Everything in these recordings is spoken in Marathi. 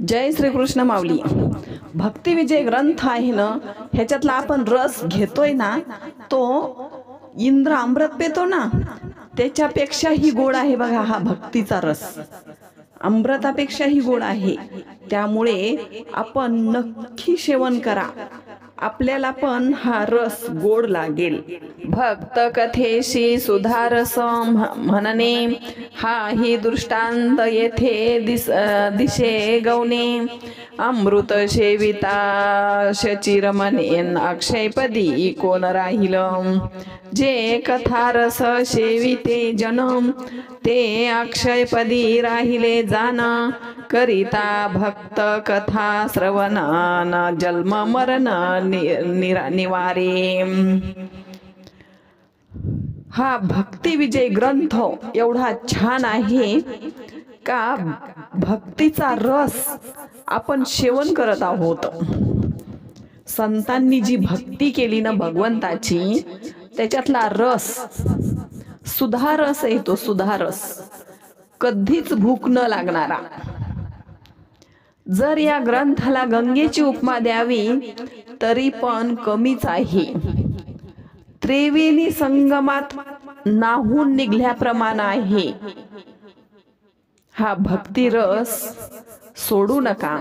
जय श्री कृष्ण माऊली. भक्ती विजय ग्रंथ आहे ना, ह्याच्यातला आपण रस घेतोय ना, तो इंद्र अमृत पेतो ना, त्याच्यापेक्षाही गोड आहे बघा हा भक्तीचा रस. अमृतापेक्षाही गोड आहे. त्यामुळे आपण नक्की सेवन करा, आपल्याला पण हा रस गोड लागेल. भक्त कथेशी सुधारस म्हणणे, हा ही दृष्टांत येथे दिशे गवणे. अमृत सेविता शचिरमनेन अक्षयपदी कोण राहिल. जे कथारस सेविते जनम, ते अक्षयपदी राहिले जाण. करिता भक्त कथा श्रवणान जन्म मरण निवारे. हा भक्ती विजय ग्रंथ एवढा छान आहे का भक्तीचा रस आपण सेवन करत आहोत. संतांनी जी भक्ती केली ना भगवंताची, त्याच्यातला रस सुधारस आहे. तो सुधारस कधीच भूक न लागणारा. जर या ग्रंथाला गंगेची उपमा द्यावी तरी पण कमीच आहे. त्रिवेणी संगमात नाहून निघल्याप्रमाणे आहे. हा भक्ती रस सोडू नका.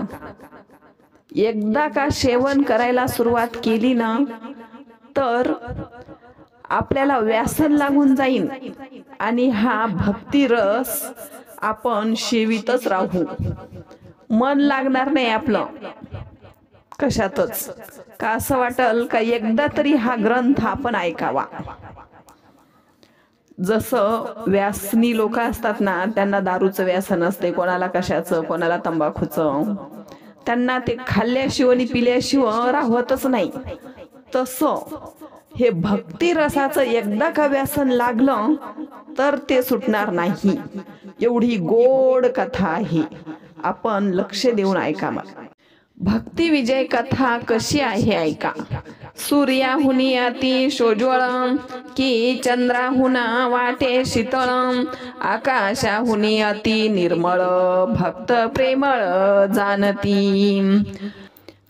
एकदा का सेवन करायला सुरुवात केली ना, तर आपल्याला व्यसन लागून जाईल आणि हा भक्ती रस आपण सेवितच राहू. मन लागणार नाही आपलं कशातच. का असं वाटल का एकदा तरी हा ग्रंथ आपण ऐकावा. जसं व्यसनी लोक असतात ना, त्यांना दारूचं व्यसन असते, कोणाला कशाचं, कोणाला तंबाखूचं. त्यांना ते खाल्ल्याशिवाय आणि पिल्याशिवाय राहतच नाही. तसं हे भक्ती रसाचं एकदा का व्यसन लागलं तर ते सुटणार नाही. एवढी गोड कथा आहे. आपण लक्ष देऊन ऐकावा. भक्ती विजय कथा कशी आहे ऐका. सूर्याहुनी अति सोज्वळ, की चंद्राहुन वाटे शीतळ. आकाशाहुनी अति निर्मळ, भक्त प्रेमळ जाणती.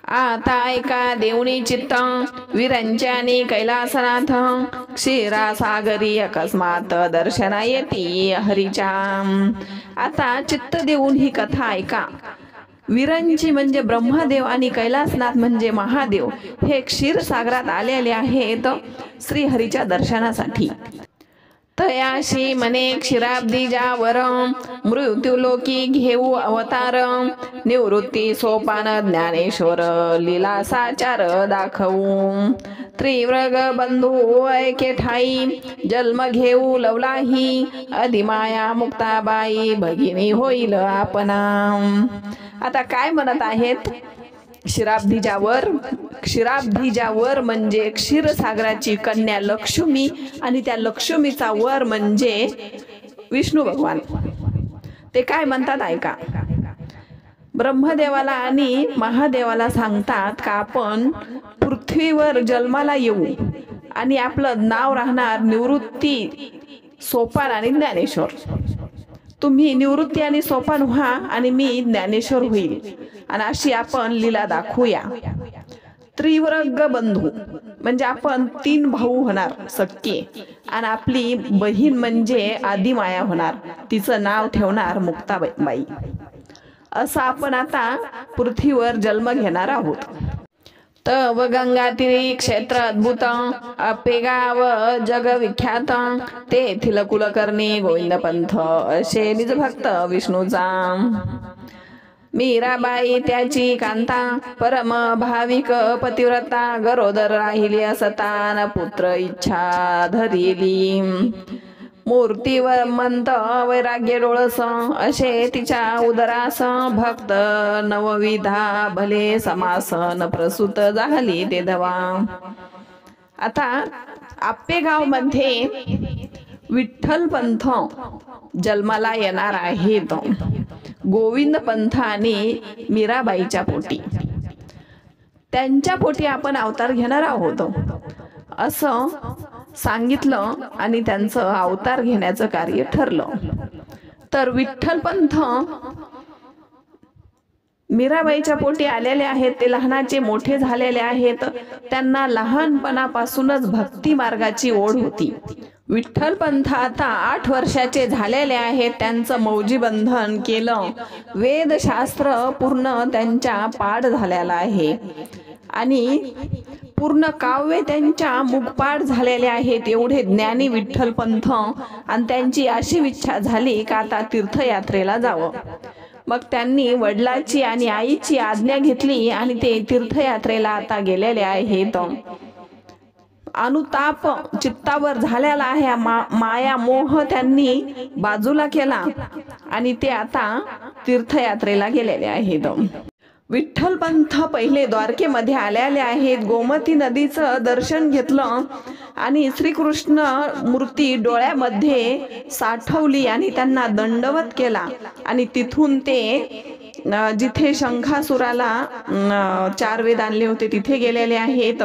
आता ऐका देवणी चित्त, विरंच्यानी कैलासनाथ. क्षीरासागरी अकस्मात दर्शना येती हरीच्या. आता चित्त देऊन ही कथा ऐका. विरंची म्हणजे ब्रह्मदेव आणि कैलासनाथ म्हणजे महादेव हे क्षीरसागरात आलेले आहेत श्रीहरीच्या दर्शनासाठी. तयाशी मने क्षीराब्दीजावर, मृत्युलोकी घेऊ अवतार. निवृत्ती सोपान ज्ञानेश्वर, लीला साचार दाखवू. त्रिव्रग बंधू ऐके ठाई, जन्म घेऊ लवलाही. अधिमाया मुक्ताबाई, भगिनी होईल आपणा. आता काय म्हणत आहेत. क्षीराब्दीजावर म्हणजे क्षीरसागराची कन्या लक्ष्मी, आणि त्या लक्ष्मीचा वर म्हणजे विष्णू भगवान. ते काय म्हणतात ऐका. ब्रह्मदेवाला आणि महादेवाला सांगतात का आपण पृथ्वीवर जन्माला येऊ आणि आपलं नाव राहणार निवृत्ती, सोपान आणि ज्ञानेश्वर. तुम्ही निवृत्ती आणि सोपान व्हा आणि मी ज्ञानेश्वर होईल, आणि अशी आपण लीला दाखवूया. त्रिवर्ग बंधू म्हणजे आपण 3 भाऊ होणार सख्खे, आणि आपली बहीण म्हणजे आदिमाया होणार. तिचं नाव ठेवणार मुक्ताबाई. असं आपण आता पृथ्वीवर जन्म घेणार आहोत. तव गंगातीरी क्षेत्र अद्भुत, आपे गाव जग विख्यात. तेथील कुलकर्णी गोविंद पंथ, असे निज भक्त विष्णूचा. मीराबाई त्याची कांता, परम भाविक पतिव्रता. गरोदर राहिली असतान पुत्र इच्छा धरिली. मूर्तीवर मंत वैराग्य डोळस, असे तिच्या उदरास. भक्त नवविधा भले समासन, प्रसूत झाली ते धवा. आता आपेगाव मध्ये विठ्ठल पंथ जन्माला येणार आहेत. गोविंद पंथ आणि मीराबाईच्या पोटी, त्यांच्या पोटी आपण अवतार घेणार आहोत असं सांगितलं आणि त्यांचं अवतार घेण्याचं कार्य ठरलं. तर विठ्ठल पंथ मीराबाईच्या पोटी आलेले आहेत, ते लहानाचे मोठे झालेले आहेत, त्यांना लहानपणापासूनच भक्ती मार्गाची ओढ होती. विठ्ठलपंत आता 8 वर्षाचे झालेले आहेत, त्यांचं मौजी बंधन केलं. वेदशास्त्र पूर्ण त्यांच्या पाठ झालेला आहे आणि पूर्ण काव्य त्यांच्या मुखपाठ झालेले आहेत. एवढे ज्ञानी विठ्ठलपंत, आणि त्यांची अशी इच्छा झाली का आता तीर्थयात्रेला जावं. मग त्यांनी वडिलांची आणि आईची आज्ञा घेतली आणि ते तीर्थयात्रेला आता गेलेले आहेत. अनुताप चित्तावर झालेला आहे, माया मोह त्यांनी बाजूला केला आणि ते आता तीर्थयात्रेला गेलेले आहेत. विठ्ठलपंत पहिले द्वारकेमध्ये आलेले आहेत. गोमती नदीचं दर्शन घेतलं आणि श्रीकृष्ण मूर्ती डोळ्यामध्ये साठवली आणि त्यांना दंडवत केला आणि तिथून ते जिथे शंखासुराला 4 वेद आणले होते तिथे गेलेले आहेत.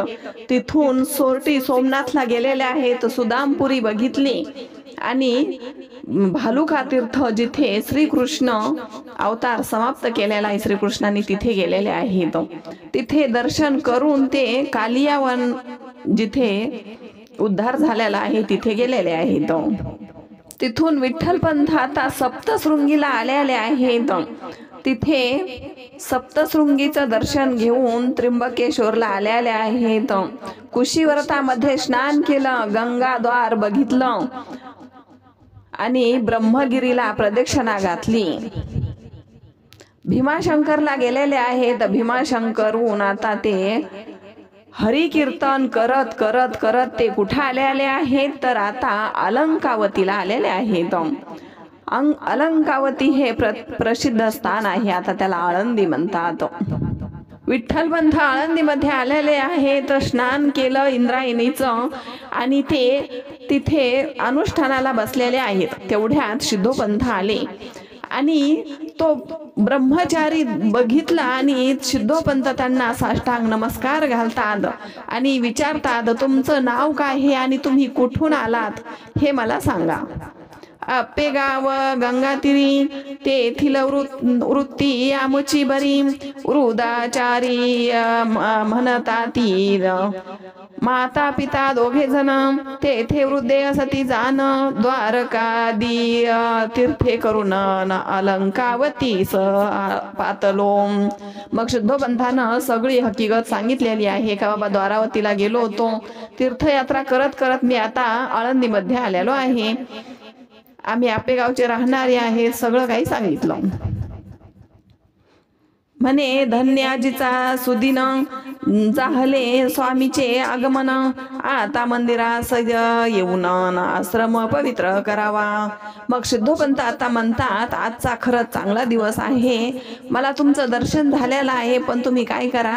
तिथून सोरटी सोमनाथला गेलेले आहेत. सुदामपुरी बघितली आणि भालुका तीर्थ जिथे श्रीकृष्ण अवतार समाप्त केलेला आहे श्रीकृष्णाने, तिथे गेलेले आहेत. तिथे दर्शन करून ते कालियावन जिथे उद्धार झालेला आहे तिथे गेलेले आहेत. तिथून विठ्ठलपंत आता सप्तशृंगीला आलेले आहेत. तिथे सप्तशृंगीचं दर्शन घेऊन त्र्यंबकेश्वरला आलेले आहेत. कुशीव्रतामध्ये स्नान केलं, गंगाद्वार बघितलं आणि ब्रह्मगिरीला प्रदक्षिणा घातली. भीमाशंकरला गेलेले आहेत. भीमाशंकरहून आता ते हरिकीर्तन करत करत करत ते कुठे आलेले आहेत तर आता अलंकावतीला आलेले आहेत. अलंकावती हे प्रसिद्ध स्थान आहे, आता त्याला आळंदी म्हणतात. विठ्ठलपंत आळंदीमध्ये आलेले आहेत. स्नान केलं इंद्रायणीचं आणि ते तिथे अनुष्ठानाला बसलेले आहेत. तेवढ्यात सिद्धोपंत आले आणि तो ब्रह्मचारी बघितला आणि सिद्धोपंत त्यांना साष्टांग नमस्कार घालतात आणि विचारतात, तुमचं नाव काय आहे आणि तुम्ही कुठून आलात हे मला सांगा. आपेगाव गंगातीरी तेथील वृत्ती आमुची बरी, वृदाचारी म्हणताती माता पिता दोघे जण, तेथे वृद्धे असती जाण, द्वारकादी तीर्थे करून अलंकावती पातलो. मग सिद्धोपंतानं सगळी हकीकत सांगितलेली आहे का बाबा द्वारावतीला गेलो होतो, तीर्थयात्रा करत करत मी आता आळंदीमध्ये आलेलो आहे, आम्ही आपेगावचे राहणारे आहेत, सगळं काही सांगितलं. म्हणे धन्याजीचा सुदिन जाहले स्वामीचे आगमन, आता मंदिरास येऊन आश्रम पवित्र करावा. मग सिद्धोपंत आता म्हणतात, आजचा खरंच चांगला दिवस आहे, मला तुमचं दर्शन झालेलं आहे, पण तुम्ही काय करा,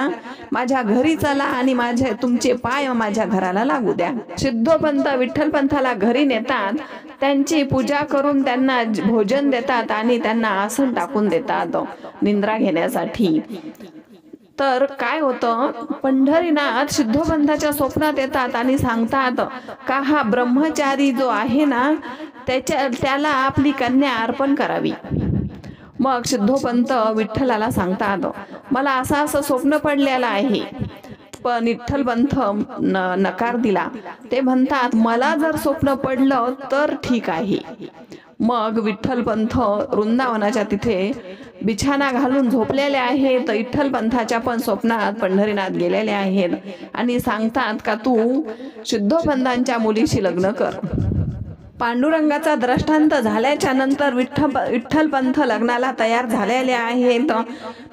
माझ्या घरी चला आणि तुमचे पाय माझ्या घराला लागू द्या. सिद्धोपंत विठ्ठलपंताला घरी नेतात, त्यांची पूजा करून त्यांना भोजन देतात आणि त्यांना आसन टाकून देतात निद्रा घेण्यासाठी. तर काय होतं, पंढरीनाथ सिद्धोपंताच्या स्वप्नात येतात आणि सांगतात का हा ब्रह्मचारी जो आहे ना त्याला आपली कन्या अर्पण करावी. मग सिद्धोपंत विठ्ठलाला सांगतात, मला असं स्वप्न पडलेलं आहे, पण विठ्ठलपंत नकार दिला. ते म्हणतात, मला जर स्वप्न पडलं तर ठीक आहे. मग विठ्ठलपंत वृंदावनाच्या तिथे बिछाना घालून झोपलेले आहेत. विठ्ठलपंताच्या पण स्वप्नात पंढरीनाथ गेलेले आहेत आणि सांगतात का तू सिद्धोपंतांच्या मुलीशी लग्न कर. पांडुरंगाचा दृष्टांत झाल्याच्या नंतर विठ्ठलपंत लग्नाला तयार झालेले आहेत.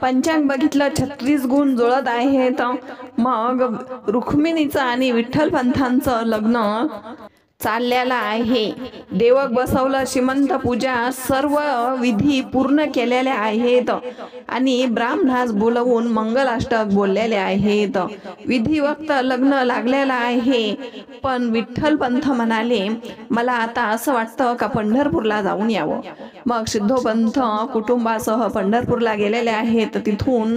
पंचांग बघितलं, 36 गुण जुळत आहेत. मग रुक्मिणीचं आणि विठ्ठलपंतांचं लग्न चाललेला आहे. देवक बसवलं, श्रीमंत पूजा सर्व विधी पूर्ण केलेल्या आहेत आणि ब्राह्मणास बोलवून मंगलाष्टक बोललेले आहेत. विधिवक्त लग्न लागलेलं आहे. पण विठ्ठलपंत म्हणाले, मला आता असं वाटतं का पंढरपूरला जाऊन यावं. मग सिद्धोपंत कुटुंबासह पंढरपूरला गेलेले आहेत. तिथून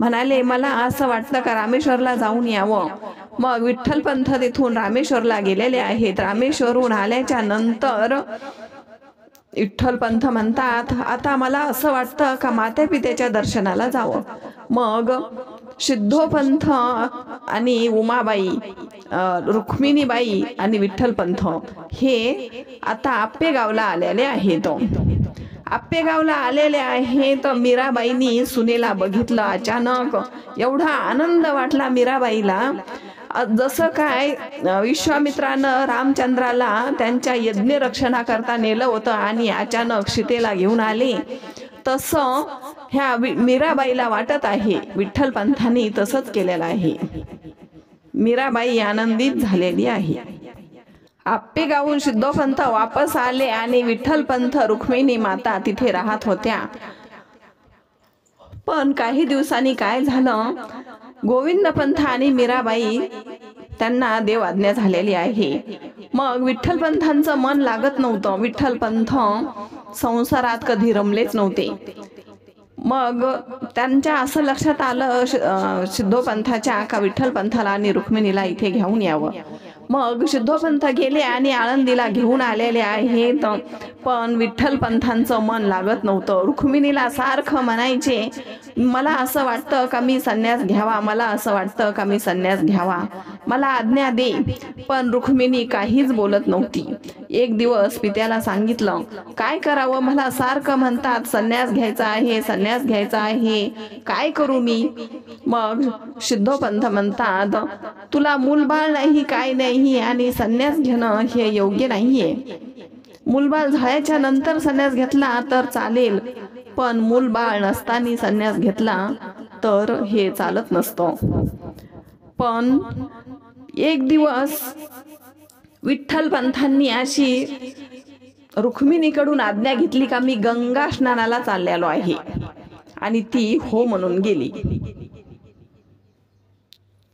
म्हणाले, मला असं वाटतं का रामेश्वरला जाऊन यावं. मग विठ्ठलपंत तिथून रामेश्वरला गेलेले आहेत. रामेश्वरहून आल्याच्या नंतर विठ्ठलपंत म्हणतात, आता मला असं वाटतं का माता पित्याच्या दर्शनाला जावं. मग सिद्धोपंत आणि उमाबाई, रुक्मिणीबाई आणि विठ्ठलपंत हे आता आप्पेगावला आलेले आहेत. आप्पेगावला आलेले आहेत. मीराबाईंनी सुनेला बघितलं. अचानक एवढा आनंद वाटला मीराबाईला, जसं काय विश्वामित्रानं रामचंद्राला त्यांच्या यज्ञ रक्षणाकरता नेलं होतं आणि अचानक सीतेला घेऊन आले, तसं ह्या मीराबाईला वाटत आहे. विठ्ठलपंतांनी तसंच केलेलं आहे. मीराबाई आनंदित झालेली आहे. आप्पेगावहून सिद्धोपंत वापस आले आणि विठ्ठलपंत रुक्मिणी माता तिथे राहत होत्या. पण काही दिवसांनी काय झालं, गोविंदपंत आणि मीराबाई त्यांना देव आज्ञा झालेली आहे. मग विठ्ठलपंतांचं मन लागत नव्हतं. विठ्ठलपंत संसारात कधी रमलेच नव्हते. मग त्यांच्या असं लक्षात आलं सिद्धोपंताच्या का विठ्ठलपंताला आणि रुक्मिणीला इथे घेऊन यावं. मग सिद्धोपंत गेले आणि आळंदीला घेऊन आलेले आहेत. पण विठ्ठलपंतांचं मन लागत नव्हतं. रुक्मिणीला सारखं म्हणायचे, मला असं वाटतं का मी संन्यास घ्यावा, मला असं वाटतं का मी संन्यास घ्यावा, मला आज्ञा दे. पण रुक्मिणी काहीच बोलत नव्हती. एक दिवस पित्याला सांगितलं, काय करावं, मला सारखं म्हणतात संन्यास घ्यायचा आहे, संन्यास घ्यायचा आहे, काय करू मी. मग सिद्धोपंत म्हणतात, तुला मूलबाळ नाही, काय नाही, आणि संन्यास घेणं हे योग्य नाहीये. मूलबाळ झाल्याच्या नंतर संन्यास घेतला तर चालेल, पण मूलबाळ नसताना संन्यास घेतला तर हे चालत नसतं. पण एक दिवस विठ्ठलपंतांनी अशी रुक्मिणीकडून आज्ञा घेतली का मी गंगा स्नानाला चाललेलो आहे, आणि ती हो म्हणून गेली.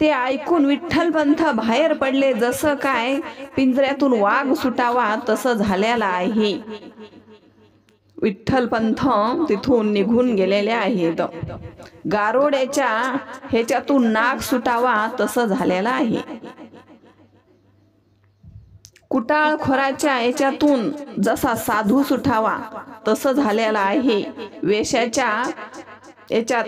ते ऐकून विठ्ठलपंत बाहेर पडले. जसं काय पिंजऱ्यातून वाघ सुटावा तसं झालेला आहे. विठ्ठलपंत तिथून निघून गेलेले आहेत. गारोड्याच्या ह्याच्यातून नाग सुटावा तसं झालेलं आहे. कुटाळ खोराच्या याच्यातून जसा साधू सुटावा तसं झालेला आहे. वेश्याच्या याच्यात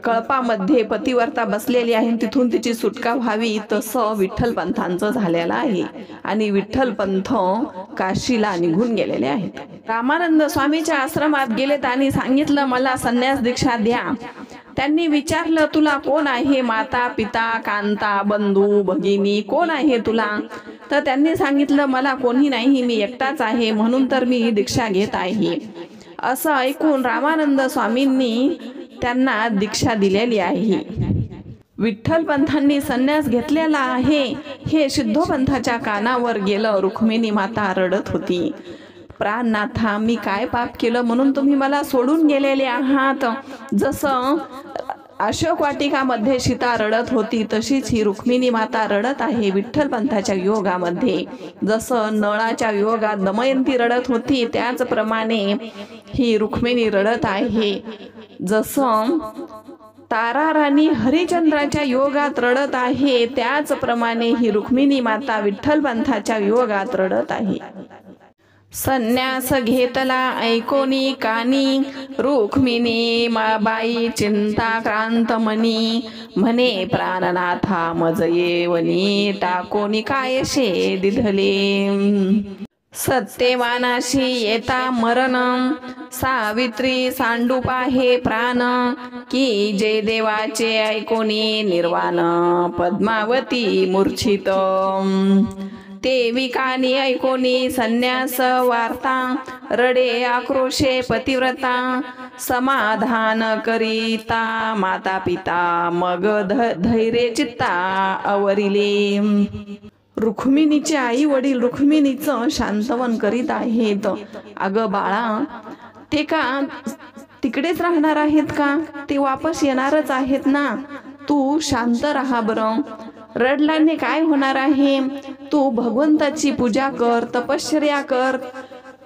कळपामध्ये पतिव्रता बसलेली आहे, तिथून तिची सुटका व्हावी तसं विठ्ठलपंतांचं झालेलं आहे. आणि विठ्ठलपंत काशीला निघून गेलेले आहेत. रामानंद स्वामीच्या आश्रमात गेलेत आणि सांगितलं, मला संन्यास दीक्षा द्या. त्यांनी विचारलं, तुला कोण आहे, माता पिता कांता बंधू भगिनी कोण आहे तुला. तर त्यांनी सांगितलं, मला कोणी नाही, मी एकटाच आहे, म्हणून तर मी दीक्षा घेत आहे. असं ऐकून रामानंद स्वामींनी त्यांना दीक्षा दिलेली आहे. विठ्ठलपंतांनी संन्यास घेतलेला आहे हे सिद्धोपंताच्या कानावर गेलं. रुक्मिणी माता रडत होती, प्राणनाथा, मी काय पाप केलं म्हणून तुम्ही मला सोडून गेलेले आहात. जसं अशोक वाटिकामध्ये सीता रडत होती तशीच ही रुक्मिणी माता रडत आहे विठ्ठलपंताच्या वियोगामध्ये. जसं नळाच्या वियोगात दमयंती रडत होती त्याचप्रमाणे ही रुक्मिणी रडत आहे. जसं तारा राणी हरिचंद्राच्या योगात रडत आहे त्याचप्रमाणे ही रुक्मिणी माता विठ्ठलपंताच्या योगात रडत आहे. संन्यास घेतला ऐकोनी कानी, रुक्मिणी बाई चिंताक्रांत मनी. म्हणे प्राणनाथा मज येवनी, टाकोनी कायशे दिधले. सत्यवानाशी येता मरण, सावित्री सांडूपाहे प्राण. की जे देवाचे ऐकोनी निर्वाण, पद्मावती मूर्छित. ते विकानी ऐकोनी संन्यास वार्ता, रडे आक्रोशे पतिव्रता. समाधान करिता माता पिता, मग धैर्य चित्ता अवरिले. रुक्मिणीचे आई वडील रुक्मिणीचं शांतवन करीत आहेत. अगं बाळा, ते का तिकडेच राहणार आहेत का, ते वापस येणारच आहेत ना, तू शांत राहा बरं. रडल्याने काय होणार आहे, तू भगवंताची पूजा कर, तपश्चर्या कर,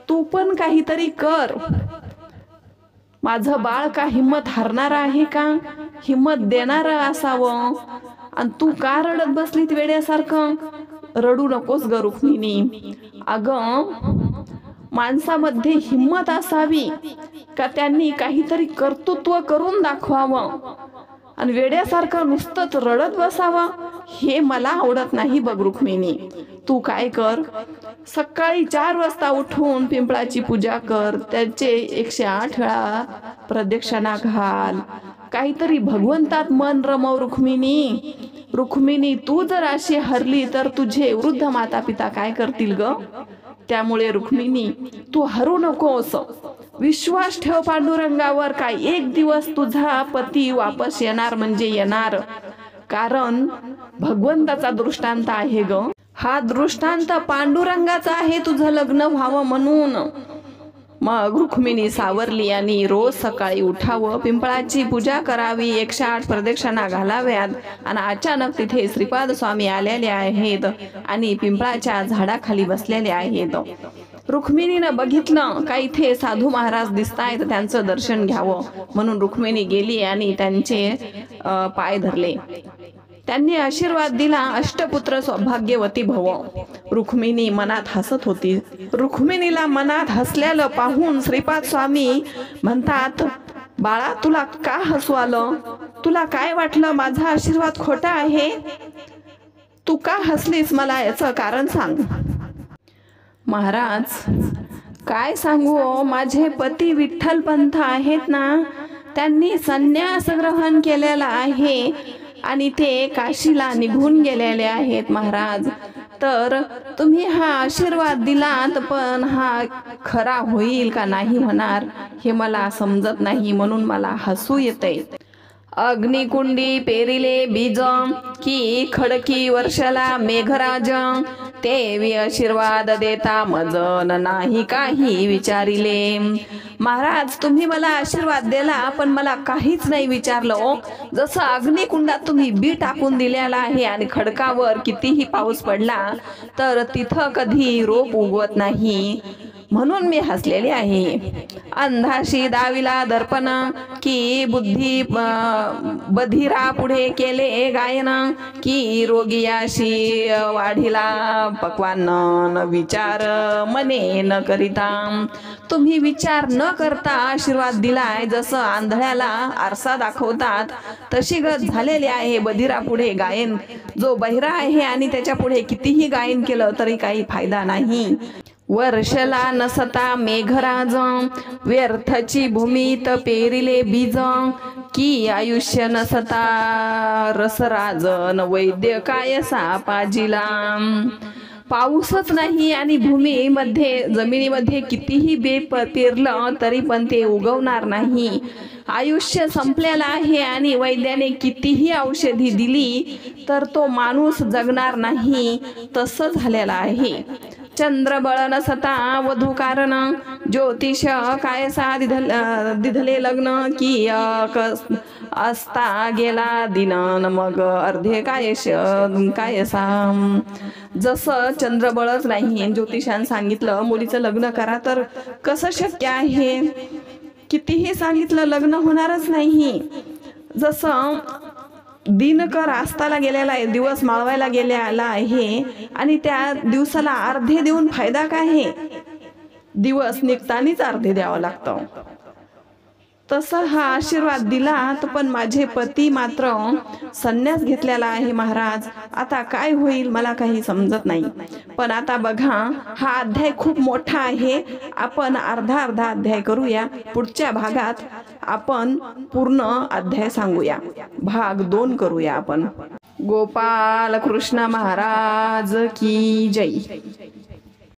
तू पण काहीतरी कर. माझं बाळ का हिम्मत हारणार आहे का, हिम्मत देणार असावं. आणि तू का रडत बसलीत वेड्यासारखं. रडू नकोस ग रुक्मिणी. अगं माणसामध्ये हिम्मत असावी का त्यांनी काहीतरी कर्तृत्व करून दाखवावं आणि वेड्यासारखं नुसतंच रडत बसावं, हे मला आवडत नाही बघ रुक्मिणी. तू काय कर, सकाळी 4 वाजता उठून पिंपळाची पूजा कर, त्याचे 108 वेळा प्रदक्षिणा घाल, काहीतरी भगवंतात मन रमव रुक्मिणी. रुक्मिणी, तू जर अशी हरली तर तुझे वृद्ध माता पिता काय करतील ग? त्यामुळे रुक्मिणी, तू हरू नकोस. विश्वास ठेव पांडुरंगावर. काय एक दिवस तुझा पती वापस येणार म्हणजे येणार, कारण भगवंताचा दृष्टांत आहे ग. हा दृष्टांत पांडुरंगाचा आहे तुझं लग्न व्हावं म्हणून. मग रुक्मिणी सावरली आणि रोज सकाळी उठावं, पिंपळाची पूजा करावी, 108 प्रदक्षिणा घालाव्यात. आणि अचानक तिथे श्रीपाद स्वामी आलेले आहेत आणि पिंपळाच्या झाडाखाली बसलेले आहेत. रुक्मिणीनं बघितलं का इथे साधू महाराज दिसतायत, त्यांचं दर्शन घ्यावं म्हणून रुक्मिणी गेली आणि त्यांचे पाय धरले. त्यांनी आशीर्वाद दिला, अष्टपुत्र सौभाग्यवती भव. रुक्मिणी मनात हसत होती. रुक्मिणीला मनात हसल्याला पाहून श्रीपाद स्वामी म्हणतात, बाळा तुला का हसू आलं? तुला काय वाटलं माझा आशीर्वाद खोटा आहे? तू का हसलीस? मला याचं कारण सांग. महाराज, काय सांगू, माझे पती विठ्ठल पंथ आहेत ना, त्यांनी संन्यास ग्रहण केलेला आहे आणि ते काशीला निघून गेलेले आहेत महाराज. तर तुम्ही हा आशीर्वाद दिलात, पण हा खरा होईल का नाही होणार हे मला समजत नाही, म्हणून मला हसू येते. अग्निकुंडी पेरिले बीज, की खडकी वर्षाला मेघराज, ते आशीर्वाद देता मजन नाही काही विचारिले. महाराज, तुम्ही मला आशीर्वाद दिला पण मला काहीच नाही विचारलं. जसं अग्निकुंडात तुम्ही बी टाकून दिलेला आहे आणि खडकावर कितीही पाऊस पडला तर तिथं कधी रोप उगवत नाही, म्हणून मी हसलेले आहे. अंधाशी दाविला दर्पण, की बुद्धी बधिरा पुढे केले गायन, की रोगियाशी वाढिला पक्वान, विचार मने न करिता. तुम्ही विचार न करता आशीर्वाद दिलाय. जसं आंधळ्याला आरसा दाखवतात तशी गत झालेली आहे बधिरा पुढे गायन. जो बहिरा आहे आणि त्याच्या पुढे कितीही गायन केलं तरी काही फायदा नाही. वर्षला नसता मेघराज, व्यर्थची भूमीत पेरिले बीज, की आयुष्य नसता रसराजन, वैद्य काय सापाजिला. पाऊसच नाही आणि भूमीमध्ये जमिनीमध्ये कितीही बे पेरलं तरी पण ते उगवणार नाही. आयुष्य संपलेलं आहे आणि वैद्याने कितीही औषधी दिली तर तो माणूस जगणार नाही, तसं झालेलं आहे. चंद्रबळ नसता वधू कारण, ज्योतिष कायसा दिधले लग्न, की असता गेला दिनन, मग अर्धे कायसा. जसं चंद्रबळच नाही, ज्योतिषाने सांगितलं मुलीचं लग्न करा तर कसं शक्य आहे? कितीही सांगितलं लग्न होणारच नाही. जसं दिनकर आस्ताला गेलेला आहे, दिवस माळवायला गेलेला आहे आणि त्या दिवसाला अर्धे देऊन फायदा काय आहे? दिवस निघतानीच अर्धे द्यावं लागतं. तसं हा आशीर्वाद दिला पण माझे पती मात्र संन्यास घेतलेला आहे महाराज. आता काय होईल मला काही समजत नाही. पण आता बघा, हा अध्याय खूप मोठा आहे. आपण अर्धा अध्याय करूया. पुढच्या भागात आपण पूर्ण अध्याय सांगूया. भाग 2 करूया आपण. गोपाल कृष्ण महाराज की जय.